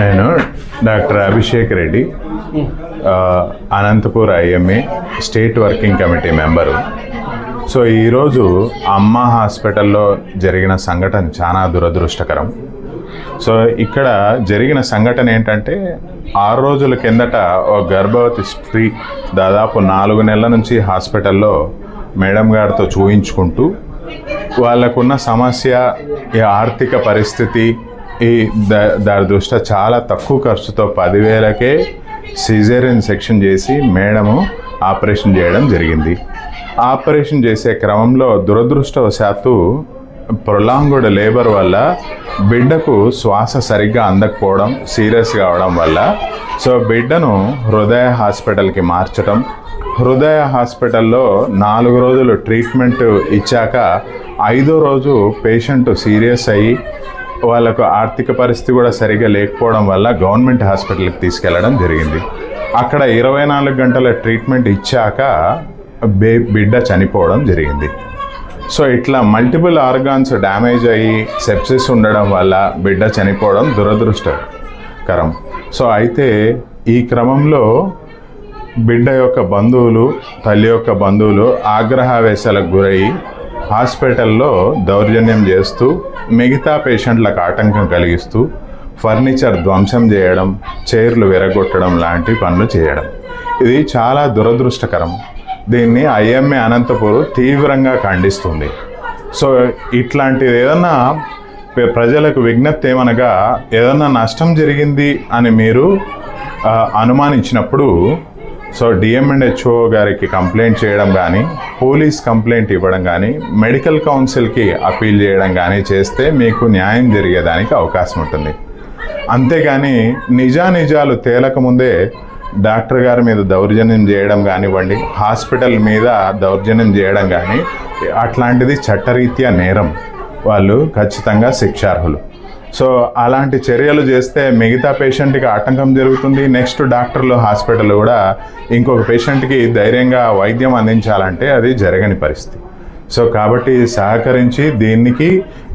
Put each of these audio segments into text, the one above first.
నేను doctor Abhishek Reddy, Anantapur IMA state working committee member. So ఈరోజు అమ్మ హాస్పిటల్లో జరిగిన సంఘటన చాలా దురదృష్టకరం. సో ఇక్కడ జరిగిన సంఘటన ఏంటంటే 6 రోజుల కిందట ఒక గర్భవతి స్త్రీ దాదాపు 4 నెలల నుంచి హాస్పిటల్లో మేడం గారితో చూయించుకుంటూ వాళ్ళకున్న సమస్య, ఈ ఆర్థిక పరిస్థితి, దాని దృష్ట్యా చాలా తక్కువ ఖర్చుతో 10,000కే సిజేరియన్ సెక్షన్ చేసి మేడము ఆపరేషన్ చేయడం జరిగింది. ఆపరేషన్ చేసే క్రమంలో దురదృష్టవశాత్తు ప్రొలాంగ్డ్ లేబర్ వల్ల బిడ్డకు శ్వాస సరిగ్గా అందకపోవడం, సీరియస్ కావడం వల్ల సో బిడ్డను హృదయ హాస్పిటల్కి మార్చడం. హృదయ హాస్పిటల్లో 4 రోజులు ట్రీట్మెంట్ ఇచ్చాక 5వ రోజు పేషెంట్ సీరియస్ అయ్యి వాళ్ళకు ఆర్థిక పరిస్థితి కూడా సరిగ్గా లేకపోవడం వల్ల గవర్నమెంట్ హాస్పిటల్కి తీసుకెళ్లడం జరిగింది. అక్కడ 24 గంటల ట్రీట్మెంట్ ఇచ్చాక బిడ్డ చనిపోవడం జరిగింది. సో ఇట్లా మల్టిపుల్ ఆర్గాన్స్ డ్యామేజ్ అయ్యి సెప్సిస్ ఉండడం వల్ల బిడ్డ చనిపోవడం దురదృష్టకరం. సో అయితే ఈ క్రమంలో బిడ్డ యొక్క బంధువులు, తల్లి యొక్క బంధువులు ఆగ్రహావేశాలకు గురయ్యి హాస్పిటల్లో దౌర్జన్యం చేస్తూ మిగతా పేషెంట్లకు ఆటంకం కలిగిస్తూ ఫర్నిచర్ ధ్వంసం చేయడం, చైర్లు విరగొట్టడం లాంటి పనులు చేయడం, ఇది చాలా దురదృష్టకరం. దీన్ని ఐఎంఏ అనంతపూర్ తీవ్రంగా ఖండిస్తుంది. సో ఇట్లాంటిది ఏదన్నా ప్రజలకు విజ్ఞప్తి ఏమనగా, ఏదన్నా నష్టం జరిగింది అని మీరు అనుమానించినప్పుడు సో డిఎంఎండ్హెచ్ఓ గారికి కంప్లైంట్ చేయడం కానీ, పోలీస్ కంప్లైంట్ ఇవ్వడం కానీ, మెడికల్ కౌన్సిల్కి అపీల్ చేయడం కానీ చేస్తే మీకు న్యాయం జరిగేదానికి అవకాశం ఉంటుంది. అంతేగాని నిజానిజాలు తేలకముందే డాక్టర్ గారి మీద దౌర్జన్యం చేయడం కానివ్వండి, హాస్పిటల్ మీద దౌర్జన్యం చేయడం కానీ, అట్లాంటిది చట్టరీత్యా నేరం. వాళ్ళు ఖచ్చితంగా శిక్షార్హులు. సో అలాంటి చర్యలు చేస్తే మిగతా పేషెంట్కి ఆటంకం జరుగుతుంది. నెక్స్ట్ డాక్టర్లు హాస్పిటల్ కూడా ఇంకొక పేషెంట్కి ధైర్యంగా వైద్యం అందించాలంటే అది జరగని పరిస్థితి. సో కాబట్టి సహకరించి దీనికి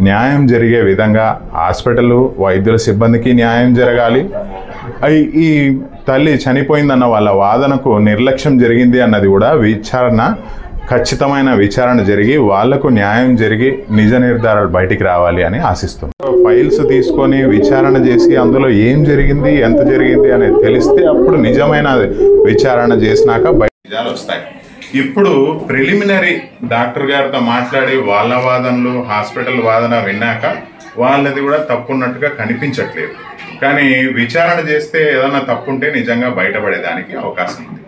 న్యాయం జరిగే విధంగా హాస్పిటల్ వైద్యుల సిబ్బందికి న్యాయం జరగాలి. ఈ తల్లి చనిపోయిందన్న వాళ్ళ వాదనకు నిర్లక్ష్యం జరిగింది అన్నది కూడా ఖచ్చితమైన విచారణ జరిగి వాళ్లకు న్యాయం జరిగి నిజ నిర్ధారాలు బయటికి రావాలి అని ఆశిస్తున్నాం. ఫైల్స్ తీసుకొని విచారణ చేసి అందులో ఏం జరిగింది, ఎంత జరిగింది అనేది తెలిస్తే అప్పుడు నిజమైన విచారణ చేసినాక బయట నిజాలు వస్తాయి. ఇప్పుడు ప్రిలిమినరీ డాక్టర్ గారితో మాట్లాడి వాళ్ళ వాదనలు, హాస్పిటల్ వాదన విన్నాక వాళ్ళది కూడా తప్పున్నట్టుగా కనిపించట్లేదు. కానీ విచారణ చేస్తే ఏదైనా తప్పుంటే నిజంగా బయటపడేదానికి అవకాశం ఉంది.